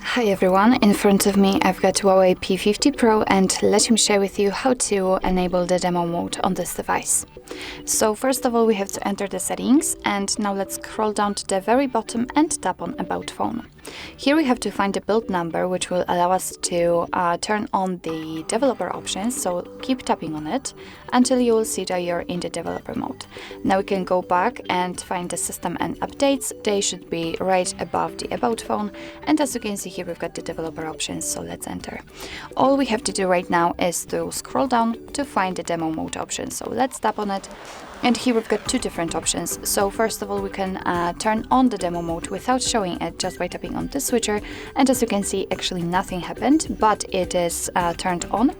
Hi everyone, in front of me I've got HUAWEI P50 Pro, and let me share with you how to enable the demo mode on this device. So first of all we have to enter the settings, and now let's scroll down to the very bottom and tap on About Phone. Here we have to find the build number, which will allow us to turn on the developer options, so keep tapping on it until you will see that you're in the developer mode. Now we can go back and find the system and updates. They should be right above the About Phone, and as you can see here we've got the developer options, so let's enter. All we have to do right now is to scroll down to find the demo mode option, so let's tap on it. And here we've got two different options. So first of all we can turn on the demo mode without showing it just by tapping on the switcher, and as you can see actually nothing happened, but it is turned on,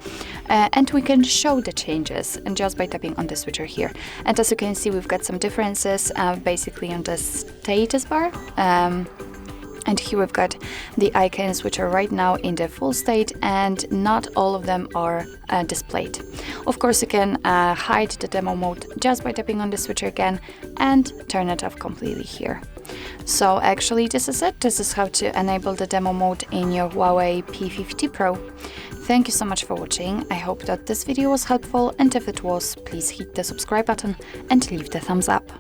and we can show the changes and just by tapping on the switcher here. And as you can see we've got some differences basically on the status bar. And here we've got the icons which are right now in the full state, and not all of them are displayed. Of course you can hide the demo mode just by tapping on the switcher again and turn it off completely here. So actually this is it. This is how to enable the demo mode in your HUAWEI P50 Pro. Thank you so much for watching. I hope that this video was helpful, and if it was, please hit the subscribe button and leave the thumbs up.